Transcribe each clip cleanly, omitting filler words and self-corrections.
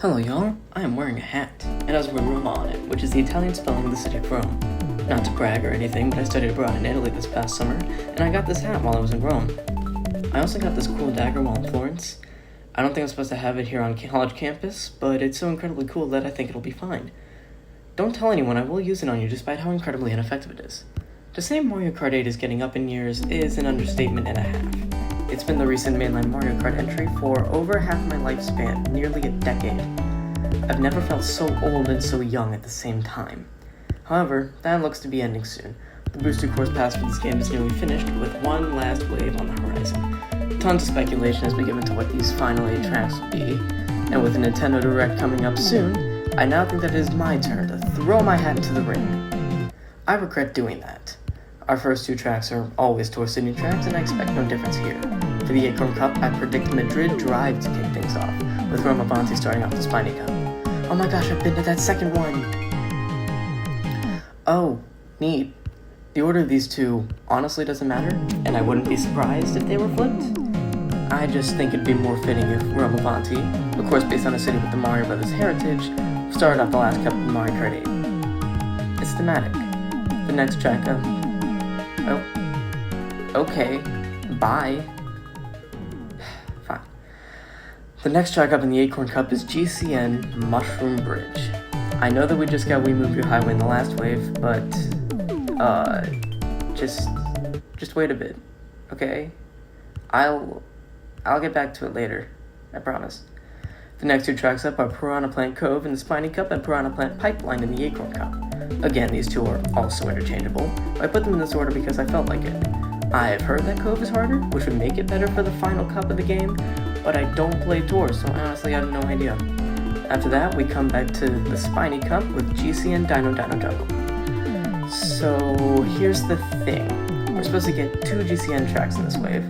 Hello y'all, I am wearing a hat. It has Roma on it, which is the Italian spelling of the city of Rome. Not to brag or anything, but I studied abroad in Italy this past summer, and I got this hat while I was in Rome. I also got this cool dagger while in Florence. I don't think I'm supposed to have it here on college campus, but it's so incredibly cool that I think it'll be fine. Don't tell anyone, I will use it on you despite how incredibly ineffective it is. To say Mario Kart 8 is getting up in years is an understatement and a half. It's been the recent mainline Mario Kart entry for over half my lifespan, nearly a decade. I've never felt so old and so young at the same time. However, that looks to be ending soon. The booster course pass for this game is nearly finished, with one last wave on the horizon. Tons of speculation has been given to what these final 8 tracks will be, and with the Nintendo Direct coming up soon, I now think that it is my turn to throw my hat into the ring. I regret doing that. Our first 2 tracks are always Tour Sydney tracks, and I expect no difference here. For the Acorn Cup, I predict Madrid Drive to kick things off, with Roma Bonti starting off the Spiny Cup. Oh my gosh, I've been to that second one! Oh, neat. The order of these 2 honestly doesn't matter, and I wouldn't be surprised if they were flipped. I just think it'd be more fitting if Roma Bonti, of course based on a city with the Mario Brothers heritage, started off the last cup of Mario Kart 8. It's thematic. The next track up... Oh. Okay. Bye. Fine. The next track up in the Acorn Cup is GCN Mushroom Bridge. I know that we just got We Move Your Highway in the last wave, but, just wait a bit, okay? I'll get back to it later, I promise. The next 2 tracks up are Piranha Plant Cove in the Spiny Cup and Piranha Plant Pipeline in the Acorn Cup. Again, these 2 are also interchangeable, but I put them in this order because I felt like it. I've heard that Cove is harder, which would make it better for the final cup of the game, but I don't play Tours, so I honestly have no idea. After that, we come back to the Spiny Cup with GCN Dino Jungle. So, here's the thing. We're supposed to get 2 GCN tracks in this wave.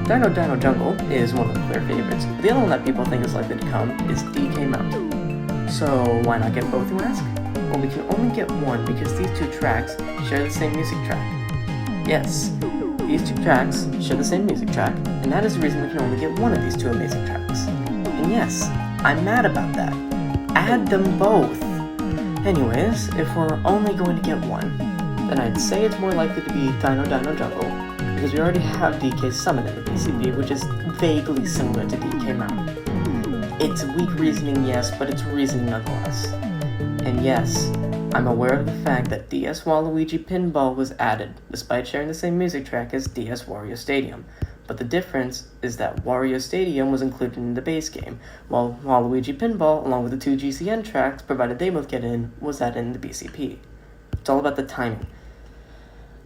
Dino Jungle is one of the clear favorites. The other one that people think is likely to come is DK Mountain. So, why not get both, you ask? Well, we can only get one because these 2 tracks share the same music track. Yes, these 2 tracks share the same music track, and that is the reason we can only get one of these 2 amazing tracks. And yes, I'm mad about that. Add them both! Anyways, if we're only going to get one, then I'd say it's more likely to be Dino Jungle, because we already have DK Summit in the PCB, which is vaguely similar to DK Mountain. It's weak reasoning, yes, but it's reasoning nonetheless. And yes, I'm aware of the fact that DS Waluigi Pinball was added, despite sharing the same music track as DS Wario Stadium. But the difference is that Wario Stadium was included in the base game, while Waluigi Pinball, along with the 2 GCN tracks, provided they both get in, was added in the BCP. It's all about the timing.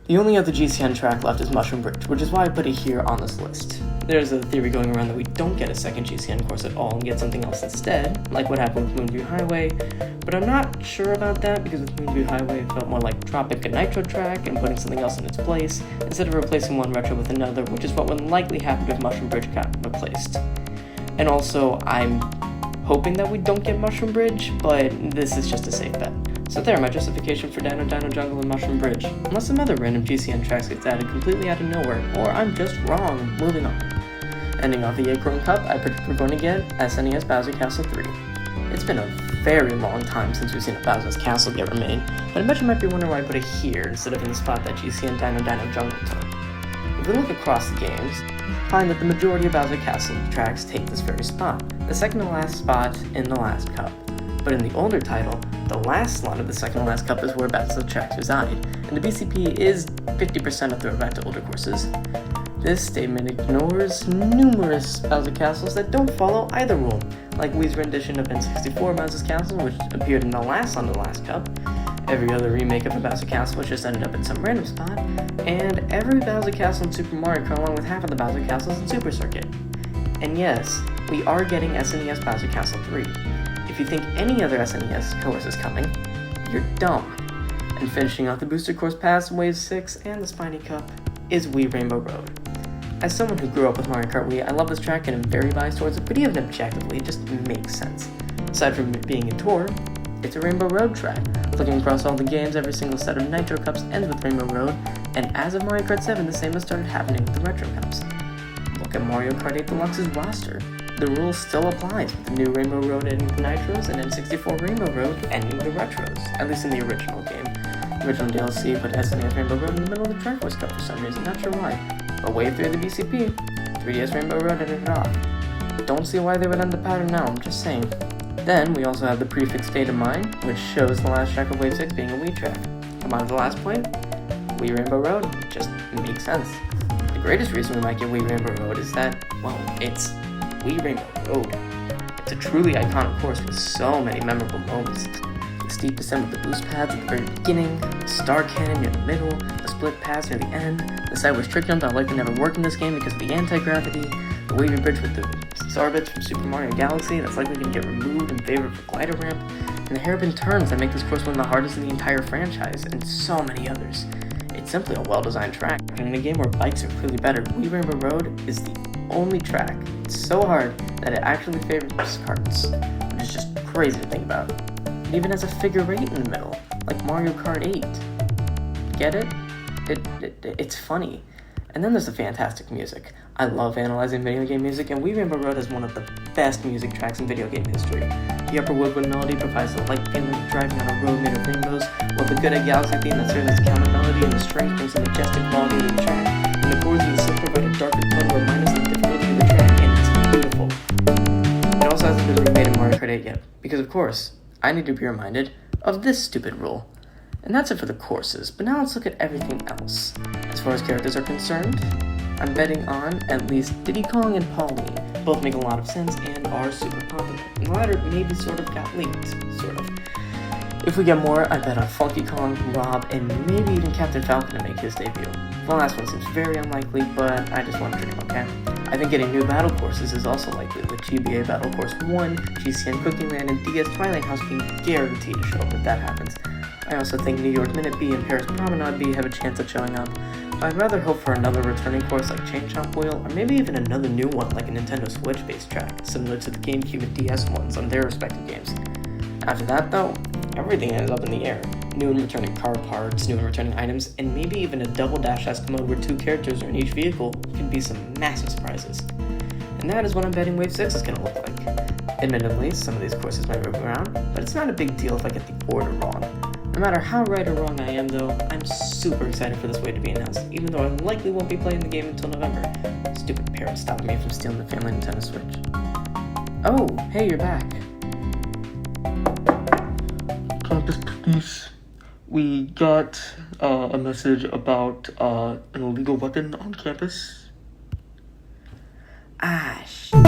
The only other GCN track left is Mushroom Bridge, which is why I put it here on this list. There's a theory going around that we don't get a second GCN course at all and get something else instead, like what happened with Moonview Highway, but I'm not sure about that because with Moonview Highway it felt more like dropping a Nitro track and putting something else in its place, instead of replacing one retro with another, which is what would likely happen if Mushroom Bridge got replaced. And also, I'm hoping that we don't get Mushroom Bridge, but this is just a safe bet. So there, my justification for Dino Jungle and Mushroom Bridge. Unless some other random GCN tracks gets added completely out of nowhere, or I'm just wrong. Moving on. Ending off the Acorn Cup, I predict we're going to get SNES Bowser Castle 3. It's been a very long time since we've seen a Bowser's Castle get remade, but I bet you might be wondering why I put it here instead of in the spot that GCN Dino Jungle took. If we look across the games, find that the majority of Bowser Castle tracks take this very spot, the second to last spot in the last cup. But in the older title, the last slot of the second to last cup is where Bowser tracks reside, and the BCP is 50% of throwback to older courses. This statement ignores numerous Bowser Castles that don't follow either rule, like Wii's rendition of N64 Bowser's Castle, which appeared in the last on the last cup, every other remake of a Bowser Castle which just ended up in some random spot, and every Bowser Castle in Super Mario Kart along with half of the Bowser Castles in Super Circuit. And yes, we are getting SNES Bowser Castle 3. If you think any other SNES course is coming, you're dumb. And finishing off the Booster Course Pass, Wave 6, and the Spiny Cup is Wii Rainbow Road. As someone who grew up with Mario Kart Wii, I love this track and am very biased towards it, but even objectively, it just makes sense. Aside from it being a tour, it's a Rainbow Road track. Looking across all the games, every single set of Nitro Cups ends with Rainbow Road, and as of Mario Kart 7, the same has started happening with the Retro Cups. Look at Mario Kart 8 Deluxe's roster. the rule still applies with the new Rainbow Road ending the Nitros and N64 Rainbow Road ending the Retros, at least in the original game. The original DLC put SNES Rainbow Road in the middle of the Triforce Cup for some reason, not sure why. But way through the BCP, 3DS Rainbow Road ended it off. Don't see why they would end the pattern now, I'm just saying. Then, we also have the prefix State of Mind, which shows the last track of Wave 6 being a Wii track. Come on to the last point, Wii Rainbow Road just makes sense. The greatest reason we might get Wii Rainbow Road is that, well, it's Wii Rainbow Road. It's a truly iconic course with so many memorable moments. The steep descent with the boost pads at the very beginning, the star cannon near the middle, the split pass near the end, the sideways trick jump that likely never worked in this game because of the anti-gravity, the wavy bridge with the Starbits from Super Mario Galaxy that's likely going to get removed in favor of a glider ramp, and the hairpin turns that make this course one of the hardest in the entire franchise, and so many others. It's simply a well-designed track, and in a game where bikes are clearly better, Wii Rainbow Road is the only track. It's so hard that it actually favors carts, which is just crazy to think about. It even has a figure 8 in the middle, like Mario Kart 8. Get it? It's funny. And then there's the fantastic music. I love analyzing video game music, and Wii Rainbow Road has one of the best music tracks in video game history. The upper woodwind melody provides the light feeling of driving on a road made of rainbows, while the Good Egg Galaxy theme that serves as a counter melody and the strings brings the majestic quality of the track, and the chords in the synth provide a darker tone to remind us of the difficulty of the track, and it's beautiful. It also hasn't been remade in Mario Kart 8 yet, because of course, I need to be reminded of this stupid rule. And that's it for the courses, but now let's look at everything else. As far as characters are concerned, I'm betting on at least Diddy Kong and Pauline. Both make a lot of sense and are super popular. And the latter maybe sort of got leaked, sort of. If we get more, I bet on Funky Kong, Rob, and maybe even Captain Falcon to make his debut. The last one seems very unlikely, but I just want to dream, okay? I think getting new battle courses is also likely, with GBA Battle Course 1, GCN Cooking Land, and DS Twilight House being guaranteed to show up if that happens. I also think New York Minute B and Paris Promenade B have a chance of showing up. I'd rather hope for another returning course like Chain Chomp Wheel, or maybe even another new one like a Nintendo Switch-based track, similar to the GameCube and DS ones on their respective games. After that, though, everything is up in the air. New and returning car parts, new and returning items, and maybe even a double dash-esque mode where 2 characters are in each vehicle can be some massive surprises. And that is what I'm betting Wave 6 is going to look like. Admittedly, some of these courses might move around, but it's not a big deal if I get the order wrong. No matter how right or wrong I am, though, I'm super excited for this wave to be announced, even though I likely won't be playing the game until November. Stupid parents stopping me from stealing the family Nintendo Switch. Oh, hey, you're back. Campus police. We got a message about an illegal weapon on campus. Ah, shit.